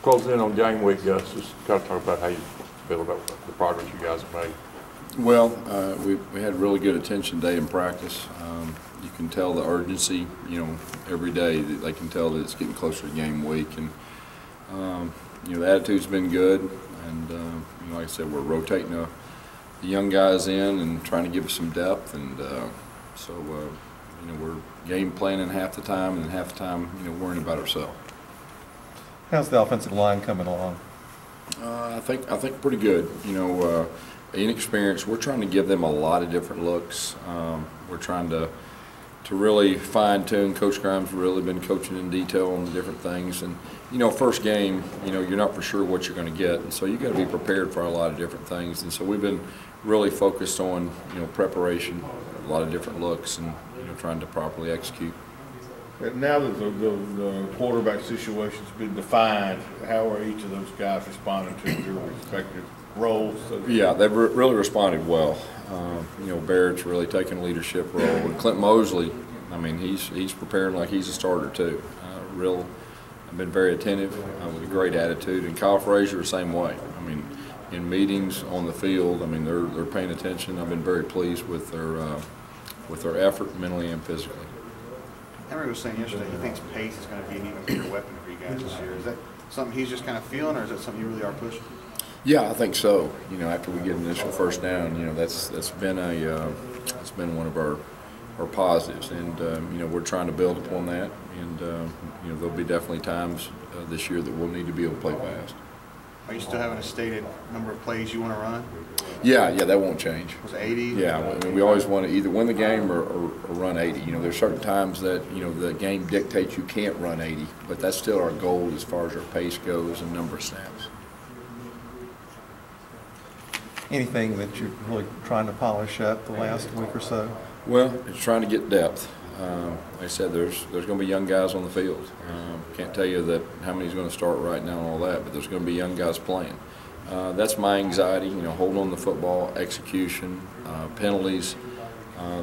closing in on game week, Gus, just kind of talk about how you feel about the progress you guys have made. Well, we had really good attention day in practice. You can tell the urgency, every day that they can tell that it's getting closer to game week, and the attitude's been good. And like I said, we're rotating the young guys in and trying to give us some depth, and so we're game planning half the time, and half the time worrying about ourselves. How's the offensive line coming along? I think pretty good. Inexperienced. We're trying to give them a lot of different looks. We're trying to really fine-tune. Coach Grimes really been coaching in detail on the different things, and first game, you're not for sure what you're going to get, and so you got to be prepared for a lot of different things. And so we've been really focused on preparation, a lot of different looks, and trying to properly execute. And now that the quarterback situation's been defined, how are each of those guys responding to their respective roles? Yeah, they've really responded well. Barrett's really taken a leadership role, and Clint Mosley, I mean, he's preparing like he's a starter too. I've been very attentive with a great attitude, and Kyle Frazier the same way. I mean, in meetings on the field, I mean, they're paying attention. I've been very pleased with their effort, mentally and physically. Henry was saying yesterday he thinks pace is going to be an even bigger weapon for you guys this year. Is that something he's just kind of feeling, or is that something you really are pushing? Yeah, I think so. After we get an initial first down, that's been it's been one of our positives, and we're trying to build upon that. And there'll be definitely times this year that we'll need to be able to play fast. Are you still having a stated number of plays you want to run? Yeah, that won't change. Was it 80? Yeah, I mean, we always want to either win the game or run 80. There's certain times that the game dictates you can't run 80, but that's still our goal as far as our pace goes and number of snaps. Anything that you're really trying to polish up the last week or so? Well, it's trying to get depth. Like I said, there's going to be young guys on the field. Can't tell you that how many's going to start right now and all that, but there's going to be young guys playing. That's my anxiety, holding on the football, execution, penalties,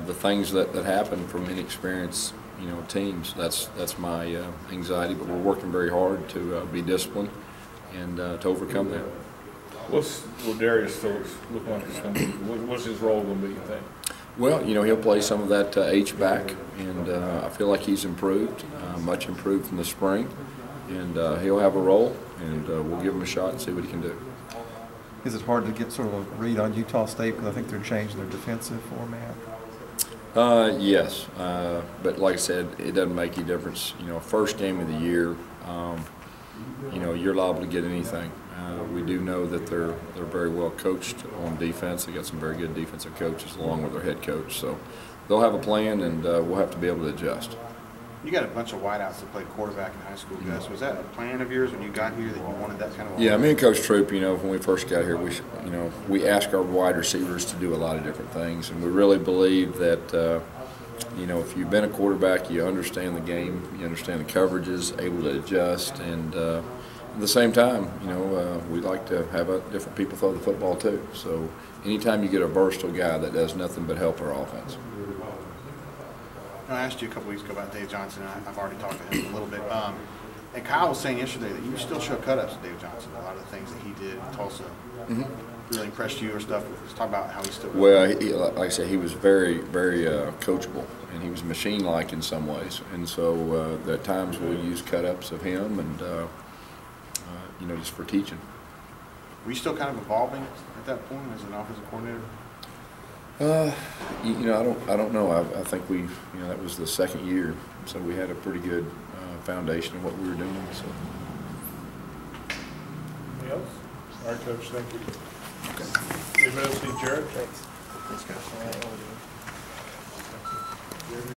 the things that happen from inexperienced, teams. That's my anxiety, but we're working very hard to be disciplined and to overcome that. What's Darius Phillips look like? What's his role going to be, you think? Well, he'll play some of that H-back, and I feel like he's improved, much improved from the spring, and he'll have a role, and we'll give him a shot and see what he can do. Is it hard to get sort of a read on Utah State because I think they're changing their defensive format? Yes, but like I said, it doesn't make any difference. First game of the year, you're liable to get anything. We do know that they're very well coached on defense. They got some very good defensive coaches along with their head coach, so they'll have a plan, and we'll have to be able to adjust. You got a bunch of wideouts that played quarterback in high school, Gus. Was that a plan of yours when you got here that you wanted that kind of? Yeah, me and Coach Troop, when we first got here, we asked our wide receivers to do a lot of different things, and we really believe that if you've been a quarterback, you understand the game, you understand the coverages, able to adjust, and at the same time, we like to have different people throw the football too. So anytime you get a versatile guy that does nothing but help our offense. I asked you a couple weeks ago about Dave Johnson, and I've already talked to him a little bit. And Kyle was saying yesterday that you still show cut-ups of Dave Johnson. A lot of the things that he did in Tulsa really impressed you or stuff. Let's talk about how he's still. Well, like I said, he was very, very coachable, and he was machine-like in some ways. And so at times we'll use cut-ups of him, and just for teaching. Were you still kind of evolving at that point as an offensive coordinator? I don't know. I think that was the second year, so we had a pretty good foundation of what we were doing. So. Anything else? All right, Coach. Thank you. Okay. Anybody else need Jared? Thanks. Thanks, guys.